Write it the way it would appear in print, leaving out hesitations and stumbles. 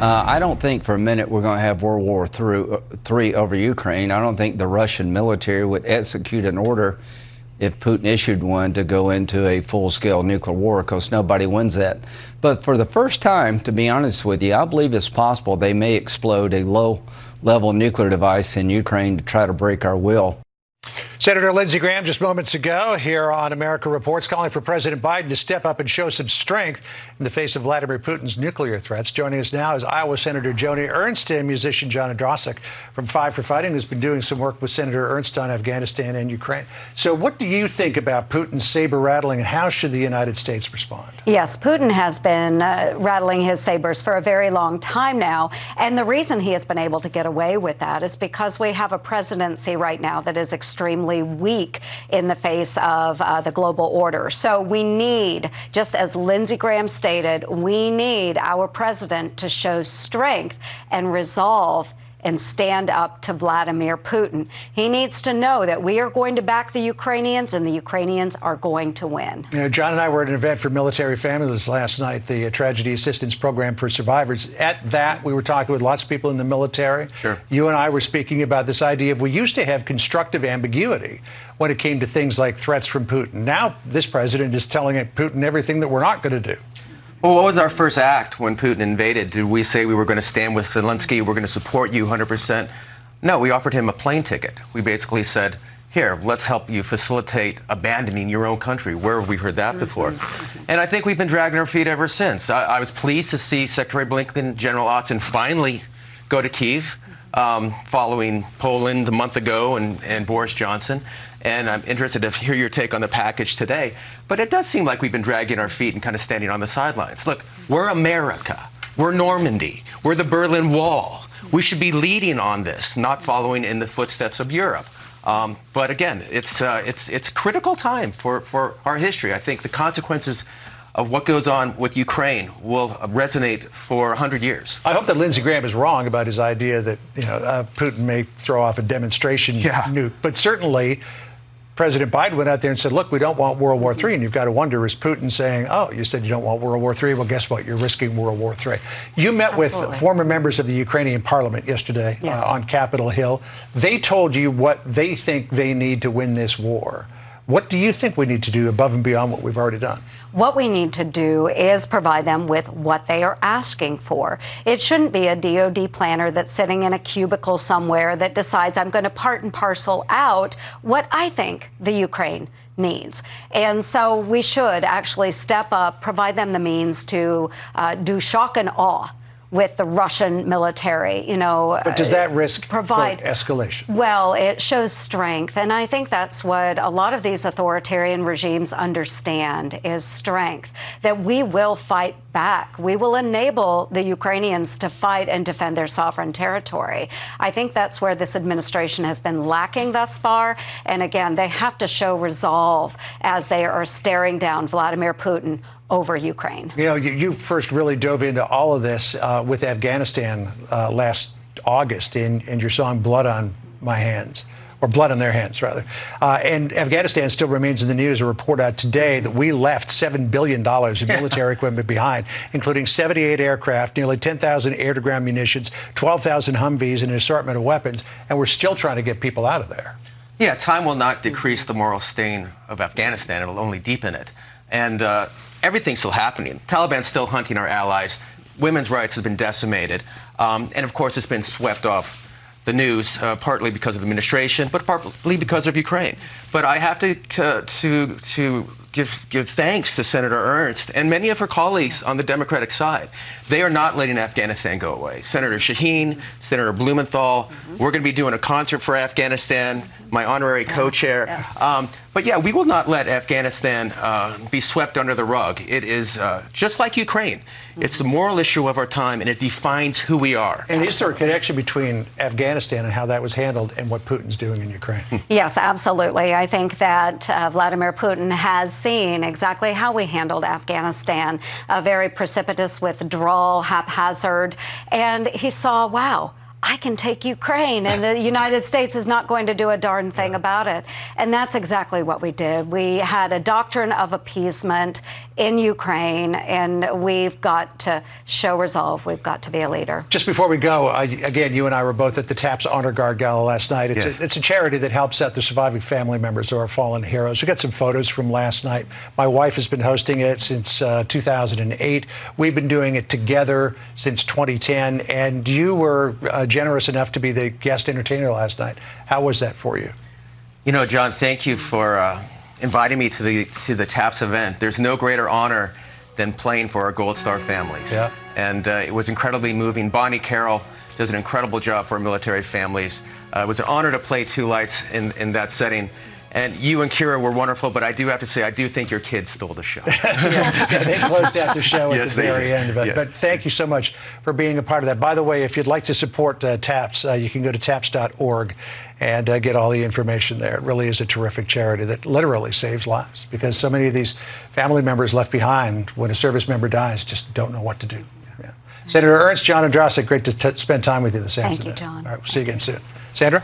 I don't think for a minute we're going to have World War III over Ukraine. I don't think the Russian military would execute an order if Putin issued one to go into a full-scale nuclear war, because nobody wins that. But for the first time, to be honest with you, I believe it's possible they may explode a low-level nuclear device in Ukraine to try to break our will. Senator Lindsey Graham just moments ago here on America Reports calling for President Biden to step up and show some strength in the face of Vladimir Putin's nuclear threats. Joining us now is Iowa Senator Joni Ernst and musician John Ondrasik from Five for Fighting, who's been doing some work with Senator Ernst on Afghanistan and Ukraine. So what do you think about Putin's saber rattling, and how should the United States respond? Yes, Putin has been rattling his sabers for a very long time now. And the reason he has been able to get away with that is because we have a presidency right now that is extremely weak in the face of the global order. So we need, just as Lindsey Graham stated, we need our president to show strength and resolve and stand up to Vladimir Putin. He needs to know that we are going to back the Ukrainians, and the Ukrainians are going to win. You know, John and I were at an event for military families last night, the Tragedy Assistance Program for Survivors. At that, we were talking with lots of people in the military. Sure. You and I were speaking about this idea of we used to have constructive ambiguity when it came to things like threats from Putin. Now, this president is telling Putin everything that we're not going to do. Well, what was our first act when Putin invaded? Did we say we were going to stand with Zelensky, we're going to support you 100%? No, we offered him a plane ticket. We basically said, here, let's help you facilitate abandoning your own country. Where have we heard that before? And I think we've been dragging our feet ever since. I was pleased to see Secretary Blinken, General Austin finally go to Kyiv, following Poland a month ago and Boris Johnson. And I'm interested to hear your take on the package today. But it does seem like we've been dragging our feet and kind of standing on the sidelines. Look, we're America. We're Normandy. We're the Berlin Wall. We should be leading on this, not following in the footsteps of Europe. But again, it's critical time for our history. I think the consequences of what goes on with Ukraine will resonate for 100 years. I hope that Lindsey Graham is wrong about his idea that Putin may throw off a demonstration nuke. But certainly, President Biden went out there and said, look, we don't want World War III. And you've got to wonder, is Putin saying, oh, you said you don't want World War III? Well, guess what? You're risking World War III. You met with former members of the Ukrainian parliament yesterday on Capitol Hill. They told you what they think they need to win this war. What do you think we need to do above and beyond what we've already done? What we need to do is provide them with what they are asking for. It shouldn't be a DOD planner that's sitting in a cubicle somewhere that decides I'm going to part and parcel out what I think the Ukraine needs. And so we should actually step up, provide them the means to do shock and awe with the Russian military, But does that risk escalation? Well, it shows strength. And I think that's what a lot of these authoritarian regimes understand, is strength, that we will fight back. We will enable the Ukrainians to fight and defend their sovereign territory. I think that's where this administration has been lacking thus far. And again, they have to show resolve as they are staring down Vladimir Putin over Ukraine. You first really dove into all of this with Afghanistan last August in your song Blood on My Hands, or Blood on Their Hands, rather. And Afghanistan still remains in the news. A report out today that we left $7 billion in military equipment behind, including 78 aircraft, nearly 10,000 air-to-ground munitions, 12,000 Humvees, and an assortment of weapons, and we're still trying to get people out of there. Yeah, time will not decrease the moral stain of Afghanistan. It will only deepen it. And everything's still happening. Taliban's still hunting our allies. Women's rights have been decimated. And of course, it's been swept off the news, partly because of the administration, but partly because of Ukraine. But I have to give thanks to Senator Ernst and many of her colleagues on the Democratic side. They are not letting Afghanistan go away. Senator Shaheen, Senator Blumenthal, we're going to be doing a concert for Afghanistan, my honorary co-chair. Yes. But yeah, we will not let Afghanistan be swept under the rug. It is just like Ukraine. It's the moral issue of our time, and it defines who we are. And is there a connection between Afghanistan and how that was handled and what Putin's doing in Ukraine? Yes, absolutely. I think that Vladimir Putin has seen exactly how we handled Afghanistan, a very precipitous withdrawal, haphazard, and he saw, wow, I can take Ukraine, and the United States is not going to do a darn thing about it. And that's exactly what we did. We had a doctrine of appeasement in Ukraine, and we've got to show resolve. We've got to be a leader. Just before we go, again, you and I were both at the TAPS Honor Guard Gala last night. It's a charity that helps out the surviving family members of our fallen heroes. We got some photos from last night. My wife has been hosting it since 2008. We've been doing it together since 2010, and you were generous enough to be the guest entertainer last night. How was that for you? You know, John, thank you for inviting me to the TAPS event. There's no greater honor than playing for our Gold Star families. Yeah. And it was incredibly moving. Bonnie Carroll does an incredible job for our military families. It was an honor to play Two Lights in that setting. And you and Kira were wonderful, but I do have to say, I do think your kids stole the show. Yeah, they closed out the show at the very end of it. Yes. But thank you so much for being a part of that. By the way, if you'd like to support TAPS, you can go to taps.org and get all the information there. It really is a terrific charity that literally saves lives, because so many of these family members left behind when a service member dies just don't know what to do. Yeah. Senator Ernst, John Ondrasik, great to spend time with you this afternoon. Thank you, John. All right, we'll see you again soon. Sandra?